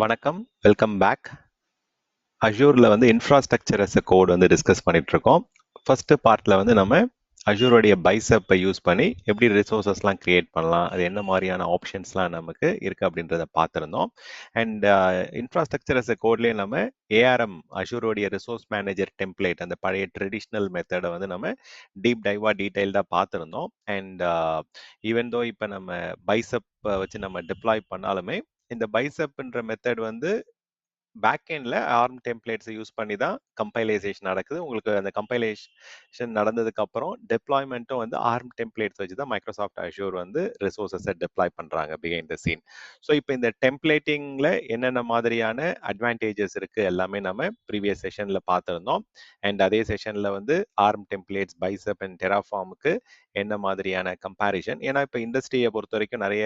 வணக்கம், welcome back. அஷூரில் வந்து இன்ஃப்ராஸ்ட்ரக்சர் as a கோட் வந்து டிஸ்கஸ் பண்ணிட்டு இருக்கோம். ஃபர்ஸ்ட் பார்ட்ல வந்து நம்ம அஷூரோடைய பைசப்பை யூஸ் பண்ணி எப்படி ரிசோர்ஸஸ்லாம் கிரியேட் பண்ணலாம், அது என்ன மாதிரியான ஆப்ஷன்ஸ்லாம் நமக்கு இருக்கு அப்படின்றத பார்த்துருந்தோம். அண்ட் இன்ஃப்ராஸ்ட்ரக்சர் as a கோட்லேயே நம்ம ஏஆர்எம் அஷூரோடைய ரிசோர்ஸ் மேனேஜர் டெம்ப்ளேட் அந்த பழைய ட்ரெடிஷ்னல் மெத்தடை வந்து நம்ம டீட்டெயில்டாக பார்த்துருந்தோம். அண்ட் ஈவன் தோ இப்போ நம்ம பைசப் வச்சு நம்ம டிப்ளாய் பண்ணாலுமே இந்த பைசப்ன்ற மெத்தட் வந்து பேக்எண்டில் ஆர்ம் டெம்ப்ளேட்ஸை யூஸ் பண்ணி தான் கம்பைலைசேஷன் நடக்குது. உங்களுக்கு அந்த கம்பைலேஷன் நடந்ததுக்கு அப்புறம் டெப்ளாய்மெண்ட்டும் வந்து ஆர்ம் டெம்ப்ளேட்ஸ் வச்சு தான் மைக்ரோசாஃப்ட் அஷூர் வந்து ரிசோர்ஸஸை டிப்ளாய் பண்ணுறாங்க பிஹைண்ட் த சீன். ஸோ இப்போ இந்த டெம்ப்ளேட்டிங்கில் என்னென்ன மாதிரியான அட்வான்டேஜஸ் இருக்குது எல்லாமே நம்ம ப்ரீவியஸ் செஷனில் பார்த்துருந்தோம். அண்ட் அதே செஷனில் வந்து ஆர்ம் டெம்ப்ளேட்ஸ் பைசப் அண்ட் டெராஃபார்முக்கு என்ன மாதிரியான கம்பேரிஷன், ஏன்னா இப்போ இண்டஸ்ட்ரியை பொறுத்த வரைக்கும் நிறைய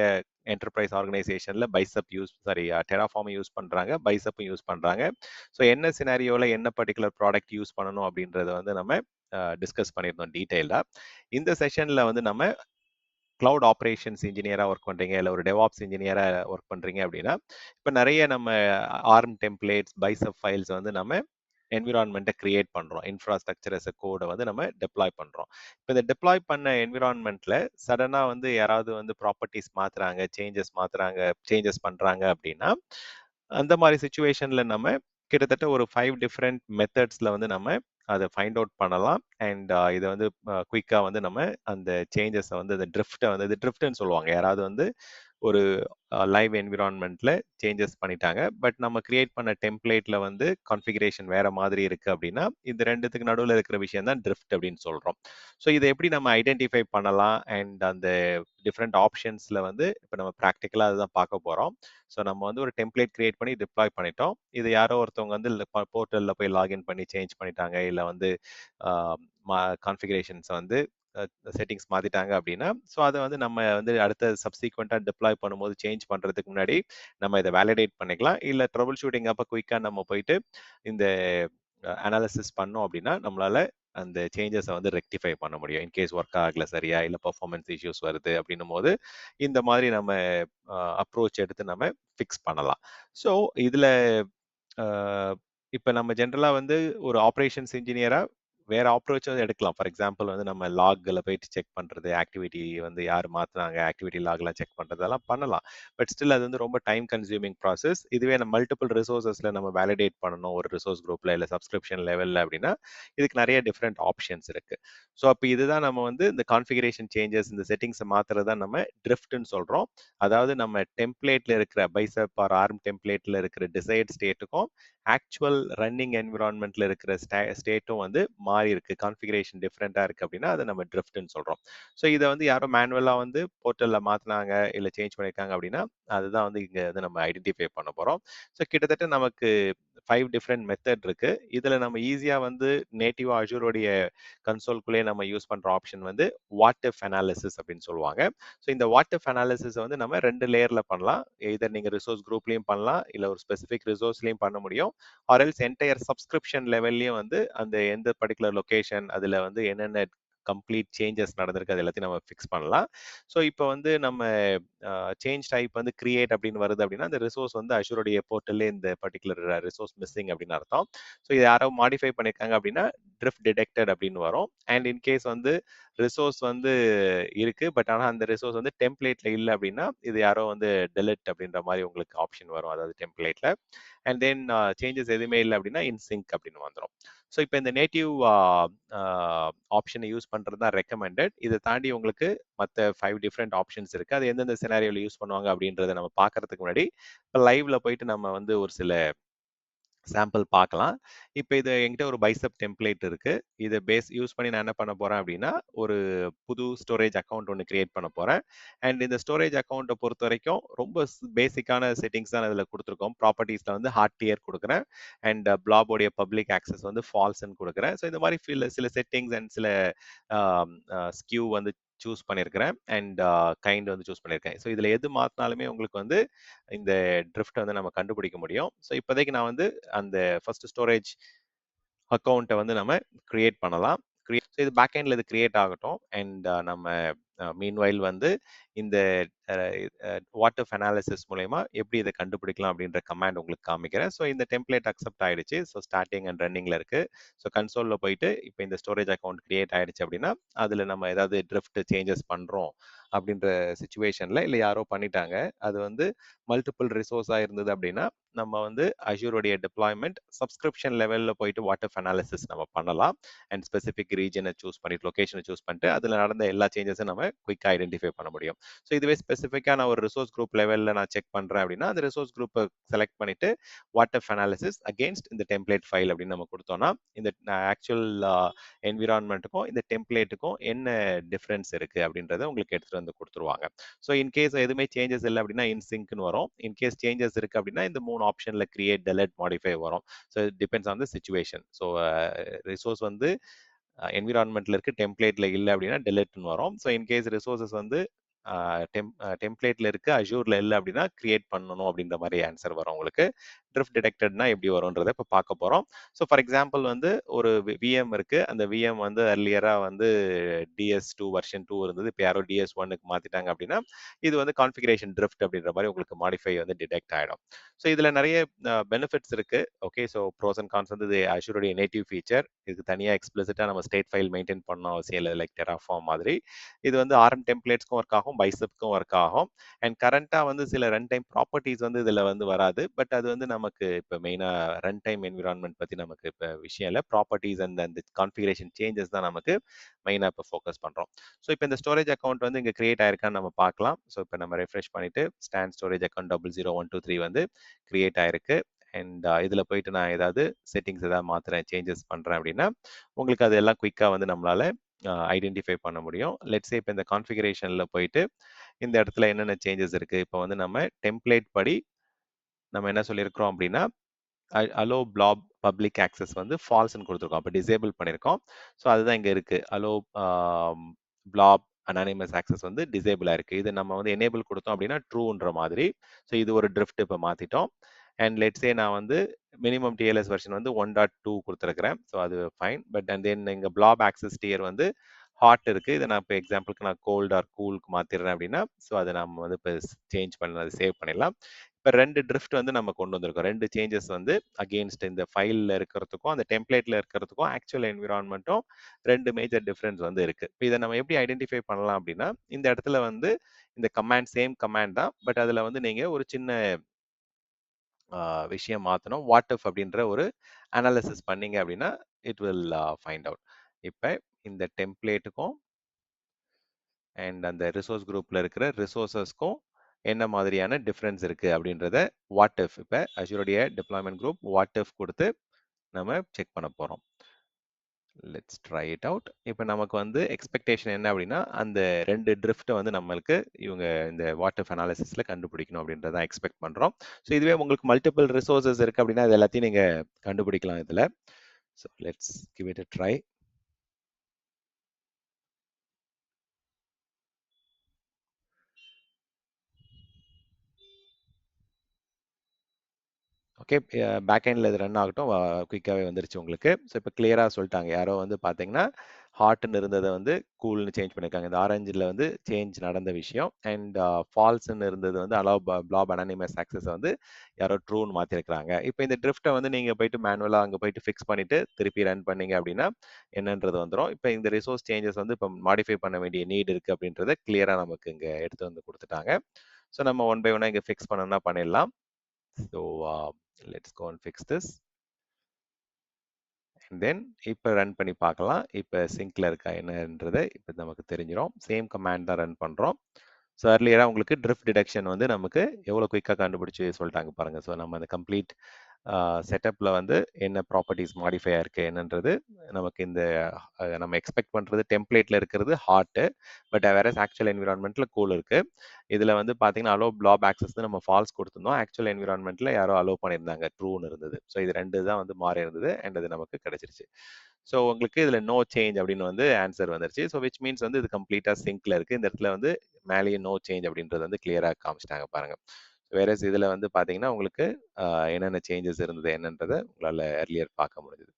என்டர்பிரைஸ் ஆர்கனைசேஷன்ல டெராஃபார்ம் யூஸ் பண்றாங்க, பைசப்பும் யூஸ் பண்றாங்க. ஸோ என்ன சினாரியோல என்ன பர்டிகுலர் ப்ராடக்ட் யூஸ் பண்ணணும் அப்படின்றத வந்து நம்ம டிஸ்கஸ் பண்ணியிருந்தோம் டீட்டெயிலாக. இந்த செஷன்ல வந்து நம்ம கிளவுட் ஆப்ரேஷன்ஸ் இன்ஜினியராக ஒர்க் பண்ணுறீங்க, இல்லை ஒரு டெவாப்ஸ் இன்ஜினியராக ஒர்க் பண்ணுறீங்க அப்படின்னா இப்போ நிறைய நம்ம ஆர்ம் டெம்ப்ளேட்ஸ் பைசப் ஃபைல்ஸ் வந்து நம்ம என்விரான்மெண்ட்டை கிரியேட் பண்ணுறோம். இன்ஃப்ராஸ்ட்ரக்சர் as a கோடை வந்து நம்ம டெப்ளாய் பண்ணுறோம். இப்போ இந்த டெப்ளாய் பண்ண என்விரான்மெண்ட்டில் சடனாக வந்து யாராவது வந்து ப்ராப்பர்ட்டிஸ் மாற்றுறாங்க, சேஞ்சஸ் பண்ணுறாங்க அப்படின்னா அந்த மாதிரி சுச்சுவேஷனில் நம்ம கிட்டத்தட்ட ஒரு 5 டிஃப்ரெண்ட் மெத்தட்ஸில் வந்து நம்ம அதை ஃபைண்ட் அவுட் பண்ணலாம். அண்ட் இதை வந்து குயிக்காக வந்து நம்ம அந்த சேஞ்சஸை வந்து அந்த ட்ரிஃப்ட்னு சொல்லுவாங்க. யாராவது வந்து ஒரு லைவ் என்விரான்மெண்ட்ல சேஞ்சஸ் பண்ணிட்டாங்க, பட் நம்ம கிரியேட் பண்ண டெம்ப்ளேட்ல வந்து கான்ஃபிகரேஷன் வேற மாதிரி இருக்கு அப்படின்னா இந்த ரெண்டுத்துக்கு நடுவில் இருக்கிற விஷயம் தான் ட்ரிஃப்ட் அப்படின்னு சொல்றோம். ஸோ இதை எப்படி நம்ம ஐடென்டிஃபை பண்ணலாம் அண்ட் அந்த டிஃப்ரெண்ட் ஆப்ஷன்ஸ்ல வந்து இப்போ நம்ம ப்ராக்டிக்கலாக அதுதான் பார்க்க போறோம். ஸோ நம்ம வந்து ஒரு டெம்ப்ளேட் கிரியேட் பண்ணி டிப்ளாய் பண்ணிட்டோம். இது யாரோ ஒருத்தவங்க வந்து போர்ட்டலில் போய் லாகின் பண்ணி சேஞ்ச் பண்ணிட்டாங்க, இல்லை வந்து கான்ஃபிகரேஷன்ஸை வந்து செட்டிங்ஸ் மாத்திட்டாங்க அப்படின்னா ஸோ அதை வந்து நம்ம வந்து அடுத்த சப்சீக்வெண்ட்டாக டிப்ளாய் பண்ணும்போது சேஞ்ச் பண்ணுறதுக்கு முன்னாடி நம்ம இதை வேலிடேட் பண்ணிக்கலாம். இல்லை ட்ரபிள் ஷூட்டிங் அப்போ குயிக்காக நம்ம போயிட்டு இந்த அனாலிசிஸ் பண்ணோம் அப்படின்னா நம்மளால அந்த சேஞ்சஸை வந்து ரெக்டிஃபை பண்ண முடியும். இன்கேஸ் ஒர்க் ஆகல சரியா, இல்லை பர்ஃபார்மன்ஸ் இஷ்யூஸ் வருது அப்படின்னும் போது இந்த மாதிரி நம்ம அப்ரோச் எடுத்து நம்ம ஃபிக்ஸ் பண்ணலாம். ஸோ இதில் இப்போ நம்ம ஜென்ரலாக வந்து ஒரு ஆப்ரேஷன்ஸ் இன்ஜினியராக வேற அப்ரோச்சும் எடுக்கலாம். ஃபார் எக்ஸாம்பிள் வந்து நம்ம லாக்ல போயிட்டு செக் பண்றது, ஆக்டிவிட்டி வந்து யார் மாத்துனாங்க, ஆக்டிவிட்டி லாக்லாம் செக் பண்றது அதெல்லாம் பண்ணலாம். பட் ஸ்டில் அது வந்து ரொம்ப டைம் கன்சியூமிங் ப்ராசஸ். இதுவே நம்ம மல்டிபிள் ரிசோர்ஸஸ்ல நம்ம வேலிடேட் பண்ணணும் ஒரு ரிசோர்ஸ் குரூப்ல இல்லை சப்ஸ்கிரிப்ஷன் லெவல்ல அப்படின்னா இதுக்கு நிறைய டிஃப்ரெண்ட் ஆப்ஷன்ஸ் இருக்கு. ஸோ அப்போ இதுதான் நம்ம வந்து இந்த கான்ஃபிகரேஷன் சேஞ்சஸ், இந்த செட்டிங்ஸை மாத்துறது தான் நம்ம ட்ரிஃப்ட்னு சொல்றோம். அதாவது நம்ம டெம்ப்ளேட்ல இருக்கிற பைசப் ஆர் ஆர்ம் டெம்ப்ளேட்ல இருக்கிற டிசைட் ஸ்டேட்டுக்கும் ஆக்சுவல் ரன்னிங் என்விரான்மெண்ட்ல இருக்கிற ஸ்டேட்டும் வந்து மாறி இருக்கு, கான்ஃபிகரேஷன் டிஃப்ரெண்டா இருக்கு அப்படின்னா அதை நம்ம ட்ரிஃப்ட்னு சொல்றோம். ஸோ இதை வந்து யாரோ மேனுவலா வந்து போர்ட்டல்ல மாத்தினாங்க இல்லை சேஞ்ச் பண்ணியிருக்காங்க அப்படின்னா அதுதான் வந்து இங்க வந்து நம்ம ஐடென்டிஃபை பண்ண போறோம். ஸோ கிட்டத்தட்ட நமக்கு 5 டிஃப்ரெண்ட் மெத்தட் இருக்கு. இதுல நம்ம ஈஸியா வந்து நேட்டிவா அஷூரோடைய கன்சோல்குள்ளே நம்ம யூஸ் பண்ற ஆப்ஷன் வந்து வாட் இஃப் அனாலிசிஸ் அப்படின்னு சொல்லுவாங்க. ஸோ இந்த வாட் இஃப் அனாலிசிஸ் வந்து நம்ம 2 லேயர்ல பண்ணலாம். எதர் நீங்க ரிசோர்ஸ் குரூப்லயும் பண்ணலாம், இல்ல ஒரு ஸ்பெசிபிக் ரிசோர்ஸ்லயும் பண்ண முடியும். ஆர் எல்ஸ் என்டையர் சப்ஸ்கிரிப்ஷன் லெவல்லயும் வந்து அந்த எந்த பர்டிகுலர் லொகேஷன் அதுல வந்து என்னென்ன கம்ப்ளீட் சேஞ்சஸ் நடந்திருக்கு அது எல்லாத்தையும் நம்ம ஃபிக்ஸ் பண்ணலாம். ஸோ இப்போ வந்து நம்ம சேஞ்ச் டைப் வந்து கிரியேட் அப்படின்னு வருது அப்படின்னா அந்த ரிசோர்ஸ் வந்து அஷூருடைய போர்ட்டல்லே இந்த பர்டிகுலர் ரிசோர்ஸ் மிஸ்ஸிங் அப்படின்னு அர்த்தம். ஸோ இது யாரோ மாடிஃபை பண்ணியிருக்காங்க அப்படின்னா ட்ரிஃப்ட் டிடெக்டட் அப்படின்னு வரும். அண்ட் இன்கேஸ் வந்து ரிசோர்ஸ் வந்து இருக்கு பட் ஆனால் அந்த ரிசோர்ஸ் வந்து டெம்ப்ளேட்ல இல்லை அப்படின்னா இது யாரோ வந்து டெலிட் அப்படின்ற மாதிரி உங்களுக்கு ஆப்ஷன் வரும், அதாவது டெம்ப்ளேட்ல. அண்ட் தென் சேஞ்சஸ் எதுவுமே இல்லை அப்படின்னா இன் சிங்க் அப்படின்னு வந்துடும். ஸோ இப்போ இந்த நேட்டிவ் ஆப்ஷனை யூஸ் பண்ணுறது தான் ரெக்கமெண்டட். இதை தாண்டி உங்களுக்கு மற்ற 5 டிஃப்ரெண்ட் ஆப்ஷன்ஸ் இருக்கு. அது எந்தெந்த சினாரியோவில் யூஸ் பண்ணுவாங்க அப்படின்றத நம்ம பார்க்கறதுக்கு முன்னாடி இப்போ லைவ்ல போயிட்டு நம்ம வந்து ஒரு சில சாம்பிள் பார்க்கலாம். இப்போ இது என்கிட்ட ஒரு பைசப் டெம்ப்ளேட் இருக்கு. இதை யூஸ் பண்ணி நான் என்ன பண்ண போறேன் அப்படின்னா ஒரு புது ஸ்டோரேஜ் அக்கௌண்ட் ஒன்று கிரியேட் பண்ண போறேன். அண்ட் இந்த ஸ்டோரேஜ் அக்கௌண்ட்டை பொறுத்த வரைக்கும் ரொம்ப பேசிக்கான செட்டிங்ஸ் தான் இதில் கொடுத்துருக்கோம். ப்ராப்பர்ட்டிஸ்ல வந்து ஹார்ட் டியர் கொடுக்குறேன் அண்ட் பிளாபோடைய பப்ளிக் ஆக்சஸ் வந்து ஃபால்ஸ்ன்னு கொடுக்குறேன். ஸோ இந்த மாதிரி சில செட்டிங்ஸ் அண்ட் சில ஸ்கியூ வந்து சூஸ் பண்ணியிருக்கிறேன் அண்ட் கைண்ட் வந்து சூஸ் பண்ணியிருக்கேன். ஸோ இதில் எது மாற்றினாலுமே உங்களுக்கு வந்து இந்த ட்ரிஃப்ட் வந்து நம்ம கண்டுபிடிக்க முடியும். ஸோ இப்போதைக்கு நான் வந்து அந்த ஃபர்ஸ்ட் ஸ்டோரேஜ் அக்கௌண்ட்டை வந்து நம்ம கிரியேட் பண்ணலாம். ஸோ இது பேக் எண்ட்ல இது கிரியேட் ஆகட்டும். அண்ட் நம்ம மீன்வைல் வந்து இந்த வாட் இஃப் அனாலிசிஸ் மூலயமா எப்படி இதை கண்டுபிடிக்கலாம் அப்படின்ற கமாண்ட் உங்களுக்கு காமிக்கிறேன். ஸோ இந்த டெம்ப்ளேட் அக்செப்ட் ஆயிடுச்சு. ஸோ ஸ்டார்டிங் அண்ட் ரன்னிங்ல இருக்கு. ஸோ கன்சோல்ல போயிட்டு இப்போ இந்த ஸ்டோரேஜ் அக்கௌண்ட் கிரியேட் ஆயிடுச்சு அப்படின்னா அதுல நம்ம ஏதாவது ட்ரிஃப்ட் சேஞ்சஸ் பண்றோம் அப்படின்ற சுச்சுவேஷன்ல இல்லை யாரோ பண்ணிட்டாங்க, அது வந்து மல்டிபிள் ரிசோர்ஸா இருந்தது அப்படின்னா நம்ம வந்து அஷூருடைய டிப்ளாய்மெண்ட் சப்ஸ்கிரிப்ஷன் லெவலில் போயிட்டு வாட் இஃப் அனாலிசிஸ் நம்ம பண்ணலாம். அண்ட் ஸ்பெசிஃபிக் ரீஜனை சூஸ் பண்ணிட்டு லொகேஷனை சூஸ் பண்ணிட்டு அதில் நடந்த எல்லா சேஞ்சஸும் நம்ம குயிக்காக ஐடென்டிஃபை பண்ண முடியும். ஸோ இதுவே ஸ்பெசிஃபிக்காக நான் ஒரு ரிசோர்ஸ் குரூப் லெவலில் நான் செக் பண்ணுறேன் அப்படின்னா அந்த ரிசோர்ஸ் குரூப்பை செலக்ட் பண்ணிட்டு வாட் இஃப் அனாலிசிஸ் அகேன்ஸ்ட் இந்த டெம்ப்ளேட் ஃபைல் அப்படின்னு நம்ம கொடுத்தோம்னா இந்த ஆக்சுவல் என்விரான்மெண்ட்டுக்கும் இந்த டெம்ப்ளேட்டுக்கும் என்ன டிஃப்ரென்ஸ் இருக்கு அப்படின்றத உங்களுக்கு எடுத்துட்டு வந்து கொடுத்துருவாங்க. ஸோ இன்கேஸ் எதுவுமே சேஞ்சஸ் இல்லை அப்படின்னா இன்சிங்க்னு வரும். இன்கேஸ் சேஞ்சஸ் இருக்கு அப்படின்னா இந்த 3 ஆப்ஷன்ல கிரியேட், டெலட், மாடிஃபை வரும். So it depends on the situation. So resource வந்து என்விரான்மெண்ட்ல இருக்கு, டெம்ப்ளேட்ல இல்லை அப்படின்னா டெலட்னு வரும். ஸோ இன்கேஸ் ரிசோர்சஸ் வந்து டெம்ப்ளேட்ல இருக்கு, அஷூர்ல இல்லை அப்படின்னா கிரியேட் பண்ணணும் அப்படின்ற மாதிரி ஆன்சர் வரும் உங்களுக்கு. ட்ரிஃப்ட் டிடெக்டட்னா எப்படி வரும்ன்றதை இப்போ பார்க்க போறோம். ஸோ ஃபார் எக்ஸாம்பிள் வந்து ஒரு விஎம் இருக்கு. அந்த விஎம் வந்து அர்லியரா வந்து DS2 வெர்ஷன் 2 இருந்தது. இப்போ யாரோ DS1க்கு மாத்திட்டாங்க அப்படின்னா இது வந்து கான்ஃபிகரேஷன் ட்ரிஃப்ட் அப்படின்ற மாதிரி உங்களுக்கு மாடிஃபை வந்து டிடெக்ட் ஆயிடும். ஸோ இதுல நிறைய பெனிஃபிட்ஸ் இருக்கு. Okay, so pros and cons வந்து இது அஷூருடைய நேட்டிவ் ஃபீச்சர். இதுக்கு தனியாக எக்ஸ்பிளிசிட்டா நம்ம ஸ்டேட் ஃபைல் மெயின்டைன் பண்ணணும் அவசியம் இல்லை, லைக் டெராஃபார்ம் மாதிரி. இது வந்து ஆர்எம் டெம்ப்ளேட்ஸ்க்கும் ஒர்க் ஆகும், பைசப்க்கும் ஒர்க் ஆகும். அண்ட் கரண்டா வந்து சில ரன் டைம் ப்ராப்பர்ட்டிஸ் வந்து இதுல வந்து வராது. பட் அது வந்து நமக்கு இப்போ மெயினா ரன் டைம் என்விரான்மெண்ட் பத்தி நமக்கு இப்போ விஷயம் இல்லை. ப்ராப்பர்ட்டிஸ் அண்ட் அந்த கான்ஃபிகரேஷன் சேஞ்சஸ் தான் நமக்கு மெயினா இப்போ ஃபோக்கஸ் பண்றோம். ஸோ இப்போ இந்த ஸ்டோரேஜ் அக்கௌண்ட் வந்து இங்க கிரியேட் ஆயிருக்கான்னு நம்ம பார்க்கலாம். ஸோ இப்போ நம்ம ரெஃப்ரெஷ் பண்ணிட்டு ஸ்டாண்ட் ஸ்டோரேஜ் அக்கௌண்ட் 00123 வந்து கிரியேட் ஆயிருக்கு. அண்ட் இதுல போயிட்டு நான் ஏதாவது செட்டிங்ஸ் ஏதாவது மாத்துறேன், சேஞ்சஸ் பண்றேன் அப்படின்னா உங்களுக்கு அது எல்லாம் குயிக்கா வந்து நம்மளால ஐடென்டிஃபை பண்ண முடியும். லெட்ஸே இப்போ இந்த கான்ஃபிகரேஷன்ல போயிட்டு இந்த இடத்துல என்னென்ன சேஞ்சஸ் இருக்கு. இப்போ வந்து நம்ம டெம்ப்ளேட் படி நம்ம என்ன சொல்லியிருக்கிறோம் அப்படின்னா அலோ பிளாப் பப்ளிக் ஆக்சஸ் வந்து ஃபால்ஸ்ன்னு கொடுத்துருக்கோம். அப்போ டிசேபிள் பண்ணியிருக்கோம். ஸோ அதுதான் இங்கே இருக்கு. அலோ பிளாப் அனானிமஸ் ஆக்சஸ் வந்து டிசேபிளா இருக்கு. இது நம்ம வந்து எனேபிள் கொடுத்தோம் அப்படின்னா ட்ரூன்ற மாதிரி. ஸோ இது ஒரு ட்ரிஃப்ட் இப்போ மாத்திட்டோம். அண்ட் லெட்ஸே நான் வந்து மினிமம் டிஎல்எஸ் வெர்ஷன் வந்து 1.2 கொடுத்துருக்கிறேன். ஸோ அது ஃபைன். பட் அண்ட் தென் இங்கே பிளாப் ஆக்சஸ் டியர் வந்து ஹாட் இருக்கு. இதை நான் இப்போ எக்ஸாம்பிளுக்கு நான் கோல்ட் ஆர் கூலுக்கு மாத்திடுறேன் அப்படின்னா ஸோ அதை நம்ம வந்து இப்போ சேஞ்ச் பண்ணி அதை சேவ் பண்ணிடலாம். இப்போ 2 ட்ரிஃப்ட் வந்து நம்ம கொண்டு வந்திருக்கோம். 2 சேஞ்சஸ் வந்து அகெயின்ஸ்ட் இந்த ஃபைல்ல இருக்கிறதுக்கும் அந்த டெம்ப்ளேட்ல இருக்கிறதுக்கும் ஆக்சுவல் என்விரான்மெண்ட்டும் 2 மேஜர் டிஃபரன்ஸ் வந்து இருக்கு. இப்போ இதை நம்ம எப்படி ஐடென்டிஃபை பண்ணலாம் அப்படின்னா இந்த இடத்துல வந்து இந்த கமாண்ட் சேம் கமாண்ட் தான். பட் அதுல வந்து நீங்க ஒரு சின்ன விஷயம் மாத்தணும். வாட் இஃப் அப்படின்ற ஒரு அனாலிசிஸ் பண்ணீங்க அப்படின்னா இட் வில் ஃபைண்ட் அவுட். இப்போ இந்த டெம்ப்ளேட்டுக்கும் அண்ட் அந்த ரிசோர்ஸ் குரூப்ல இருக்கிற ரிசோர்சஸ்க்கும் என்ன மாதிரியான டிஃபரன்ஸ் இருக்கு அப்படின்றத வாட் இஃப் இப்போ அஷூருடைய டிப்ளாய்மெண்ட் குரூப் வாட் இஃப் கொடுத்து நம்ம செக் பண்ண போறோம். Let's try it out. இப்போ நமக்கு வந்து எக்ஸ்பெக்டேஷன் என்ன அப்படின்னா அந்த 2 ட்ரிஃப்ட்டை வந்து நம்மளுக்கு இவங்க இந்த வாட் இஃப் அனாலிசிஸ்ல கண்டுபிடிக்கணும் அப்படின்றத எக்ஸ்பெக்ட் பண்றோம். ஸோ இதுவே உங்களுக்கு மல்டிபிள் ரிசோர்சஸ் இருக்கு அப்படின்னா இது எல்லாத்தையும் நீங்க கண்டுபிடிக்கலாம் இதுல. So let's give it a try. Okay, back எண்ட்ல இது ரன் ஆகட்டும். குயிக்காவே வந்துருச்சு உங்களுக்கு. ஸோ இப்போ கிளியரா சொல்லிட்டாங்க. யாரோ வந்து பார்த்தீங்கன்னா ஹாட்னு இருந்ததை வந்து கூல்னு சேஞ்ச் பண்ணியிருக்காங்க. இந்த ஆரஞ்சில் வந்து சேஞ்ச் நடந்த விஷயம். அண்ட் ஃபால்ஸ்ன்னு இருந்தது வந்து அலோ பிளாப் அனானிமஸ் ஆக்சஸ் வந்து யாரோ ட்ரூன்னு மாற்றிருக்கிறாங்க. இப்போ இந்த ட்ரிஃப்ட்டை வந்து நீங்கள் போயிட்டு மேனுவலாக அங்கே போயிட்டு ஃபிக்ஸ் பண்ணிட்டு திருப்பி ரன் பண்ணீங்க அப்படின்னா என்னன்றது வந்துடும். இப்போ இந்த ரிசோர்ஸ் சேஞ்சஸ் வந்து இப்போ மாடிஃபை பண்ண வேண்டிய நீட் இருக்கு அப்படின்றத கிளியரா நமக்கு இங்கே எடுத்து வந்து கொடுத்துட்டாங்க. ஸோ நம்ம ஒன் பை ஒன்னா இங்கே ஃபிக்ஸ் பண்ணணும்னா பண்ணிடலாம். So let's go and fix this. And then இப்போ ரன் பண்ணி பார்க்கலாம். இப்போ சிங்க்ல இருக்கா என்னன்றது இப்போ நமக்கு தெரிஞ்சிடும். சேம் கமாண்ட் தான் ரன் பண்றோம். ஸோ அர்லியரா உங்களுக்கு ட்ரிஃப்ட் டிடெக்ஷன் வந்து நமக்கு எவ்வளோ குயிக்காக கண்டுபிடிச்சி சொல்லிட்டாங்க பாருங்க. ஸோ நம்ம அந்த கம்ப்ளீட் செட்டப்ல வந்து என்ன ப்ராப்பர்ட்டிஸ் மாடிஃபை ஆயிருக்கு என்னன்றது நமக்கு இந்த நம்ம எக்ஸ்பெக்ட் பண்றது டெம்ப்ளேட்ல இருக்கிறது ஹாட். பட் வேற ஆக்சுவல் என்விரான்மெண்ட்ல கூல் இருக்கு. இதுல வந்து பாத்தீங்கன்னா அலோ பிளாப் ஆக்சஸ் நம்ம ஃபால்ஸ் கொடுத்துருந்தோம். ஆக்சுவல் என்விரான்மெண்ட்ல யாரோ அலோ பண்ணியிருந்தாங்க ட்ரூன்னு இருந்தது. ஸோ இது 2 தான் வந்து மாறி இருந்தது அண்ட் அது நமக்கு கிடைச்சிருச்சு. ஸோ உங்களுக்கு இதுல நோ சேஞ்ச் அப்படின்னு வந்து ஆன்சர் வந்துருச்சு. ஸோ விச் மீன்ஸ் வந்து இது கம்ப்ளீட்டா சிங்க்ல இருக்கு. இந்த இடத்துல வந்து மேலேயே நோ சேஞ்ச் அப்படின்றது வந்து கிளியரா காமிச்சிட்டாங்க பாருங்க. வேற இதுல வந்து பாத்தீங்கன்னா உங்களுக்கு என்னென்ன சேஞ்சஸ் இருந்தது என்னன்றதை உங்களால earlier பார்க்க முடியுது.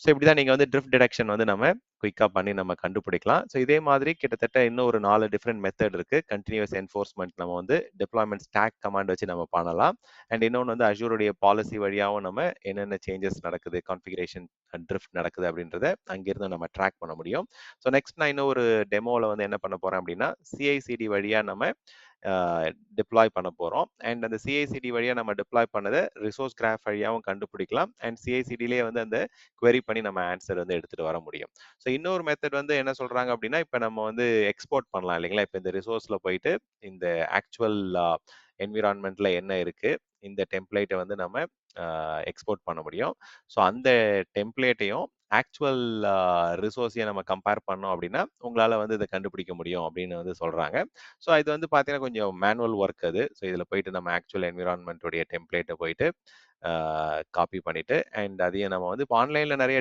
ஸோ இப்படிதான் நீங்க வந்து ட்ரிஃப்ட் டிடெக்ஷன் வந்து நம்ம குயிக்கா பண்ணி நம்ம கண்டுபிடிக்கலாம். ஸோ இதே மாதிரி கிட்டத்தட்ட இன்னும் ஒரு 4 டிஃபரெண்ட் மெத்தட் இருக்கு. கன்டினியூஸ் என்ஃபோர்ஸ்மென்ட் நம்ம வந்து டிப்ளாய்மென்ட் ஸ்டாக் கமாண்ட் வச்சு நம்ம பண்ணலாம். அண்ட் இன்னொன்னு வந்து அஷூருடைய பாலிசி வழியாவும் நம்ம என்னென்ன சேஞ்சஸ் நடக்குது, கான்ஃபிகரேஷன் ட்ரிஃப்ட் நடக்குது அப்படின்றத அங்கிருந்து நம்ம ட்ராக் பண்ண முடியும். ஸோ நெக்ஸ்ட் நான் இன்னும் ஒரு டெமோல வந்து என்ன பண்ண போறேன் அப்படின்னா, சிஐசிடி வழியா நம்ம டிப்ளாய் பண்ண போறோம். அண்ட் அந்த சிஐசிடி வழியா நம்ம டிப்ளாய் பண்ணதை ரிசோர்ஸ் கிராஃப் வழியாவும் கண்டுபிடிக்கலாம். அண்ட் சிஐசிடிலேயே வந்து அந்த query பண்ணி நம்ம ஆன்சர் வந்து எடுத்துட்டு வர முடியும். ஸோ இன்னொரு மெத்தட் வந்து என்ன சொல்றாங்க அப்படின்னா, இப்போ நம்ம வந்து எக்ஸ்போர்ட் பண்ணலாம் இல்லைங்களா? இப்போ இந்த ரிசோர்ஸ்ல போயிட்டு இந்த ஆக்சுவல் என்விரான்மெண்ட்ல என்ன இருக்கு, இந்த டெம்ப்ளேட்டை வந்து நம்ம எக்ஸ்போர்ட் பண்ண முடியும். ஸோ அந்த டெம்ப்ளேட்டையும் ஆக்சுவல் ரிசோர்ஸையும் நம்ம கம்பேர் பண்ணோம் அப்படின்னா உங்களால வந்து இதை கண்டுபிடிக்க முடியும் அப்படின்னு வந்து சொல்றாங்க. ஸோ இது வந்து பார்த்தீங்கன்னா கொஞ்சம் மேனுவல் ஒர்க் அது. ஸோ இதில் போயிட்டு நம்ம ஆக்சுவல் என்விரான்மெண்ட்டுடைய டெம்ப்ளேட்டை போயிட்டு காப்பி பண்ணிட்டு அண்ட் அதையும் நம்ம வந்து இப்போ ஆன்லைனில் நிறைய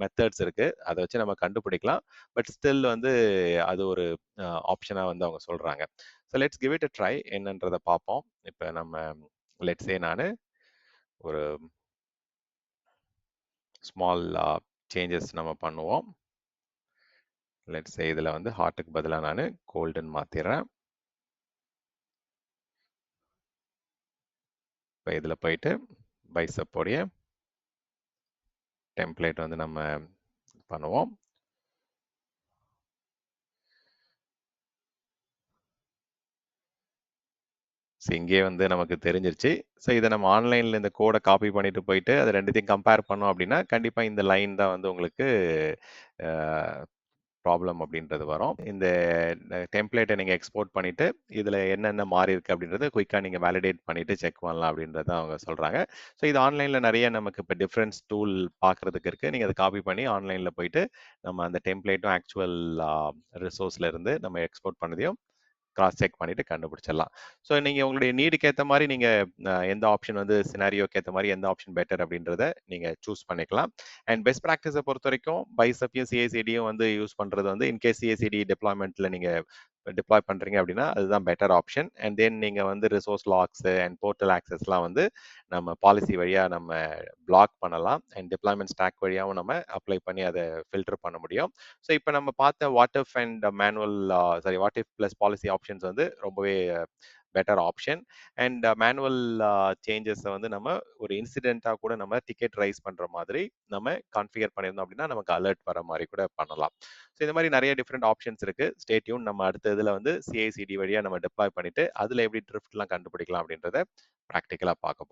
மெத்தட்ஸ் இருக்கு. அதை வச்சு நம்ம கண்டுபிடிக்கலாம். பட் ஸ்டில் வந்து அது ஒரு ஆப்ஷனாக வந்து அவங்க சொல்றாங்க. So let's give it a try என்னன்றதை பார்ப்போம். இப்போ நம்ம லெட்ஸே நான் ஒரு ஸ்மால் சேஞ்சஸ் நம்ம பண்ணுவோம். லெட்ஸே இதில் வந்து ஹார்ட்டுக்கு பதிலாக நான் கோல்டுன்னு மாற்றிடுறேன். இப்போ இதில் போயிட்டு பைசப்போடைய டெம்ப்ளேட் வந்து நம்ம பண்ணுவோம். ஸோ இங்கே வந்து நமக்கு தெரிஞ்சிருச்சு. ஸோ இதை நம்ம ஆன்லைனில் இந்த கோடை காப்பி பண்ணிட்டு போயிட்டு அதை ரெண்டுத்தையும் கம்பேர் பண்ணோம் அப்படின்னா கண்டிப்பாக இந்த லைன் தான் வந்து உங்களுக்கு ப்ராப்ளம் அப்படின்றது வரும். இந்த டெம்ப்ளேட்டை நீங்கள் எக்ஸ்போர்ட் பண்ணிட்டு இதில் என்னென்ன மாறி இருக்கு அப்படின்றத குயிக்காக நீங்கள் வேலிடேட் பண்ணிட்டு செக் பண்ணலாம் அப்படின்றத அவங்க சொல்கிறாங்க. ஸோ இது ஆன்லைனில் நிறைய நமக்கு இப்போ டிஃப்ரென்ஸ் டூல் பார்க்குறதுக்கு இருக்குது. நீங்கள் அதை காப்பி பண்ணி ஆன்லைனில் போயிட்டு நம்ம அந்த டெம்ப்ளேட்டும் ஆக்சுவல் ரிசோர்ஸ்ல இருந்து நம்ம எக்ஸ்போர்ட் பண்ணதையும் கிராஸ் செக் பண்ணிட்டு கண்டுபிடிச்சிடலாம். ஸோ நீங்கள் உங்களுடைய நீடுக்கு ஏற்ற மாதிரி நீங்கள் எந்த ஆப்ஷன் வந்து சினாரியோக்கு ஏற்ற மாதிரி எந்த ஆப்ஷன் பெட்டர் அப்படின்றத நீங்கள் சூஸ் பண்ணிக்கலாம். அண்ட் பெஸ்ட் ப்ராக்டிஸை பொறுத்த வரைக்கும் பைசப்பையும் சிஐசிடியும் வந்து யூஸ் பண்ணுறது வந்து இன்கேஸ் சிஐசிடி டிப்ளாய்மெண்ட்டில் நீங்கள் டிப்ளாய் பண்ணுறீங்க அப்படின்னா அதுதான் பெட்டர் ஆப்ஷன். அண்ட் தென் நீங்கள் வந்து ரிசோர்ஸ் லாக்ஸ் அண்ட் போர்ட்டல் ஆக்சஸ்லாம் வந்து நம்ம பாலிசி வழியாக நம்ம பிளாக் பண்ணலாம். அண்ட் டிப்ளாய்மெண்ட் ஸ்டாக் வழியாகவும் நம்ம அப்ளை பண்ணி அதை ஃபில்டர் பண்ண முடியும். ஸோ இப்போ நம்ம பார்த்த what if and manual what if plus policy options வந்து ரொம்பவே பெட்டர் ஆப்ஷன். அண்ட் மேனுவல் சேஞ்சஸை வந்து நம்ம ஒரு இன்சிடென்ட்டாக கூட நம்ம டிக்கெட் ரைஸ் பண்ணுற மாதிரி நம்ம கான்ஃபிகர் பண்ணியிருந்தோம் அப்படின்னா நமக்கு அலர்ட் வர மாதிரி கூட பண்ணலாம். ஸோ இந்த மாதிரி நிறைய டிஃப்ரெண்ட் ஆப்ஷன்ஸ் இருக்கு. Stay tune. நம்ம அடுத்த இதில் வந்து சிஐசிடி வழியாக நம்ம டிப்ளாய் பண்ணிட்டு அதில் எப்படி ட்ரிஃப்ட்லாம் கண்டுபிடிக்கலாம் அப்படின்றத ப்ராக்டிக்கலாக பார்க்க போகிறோம்.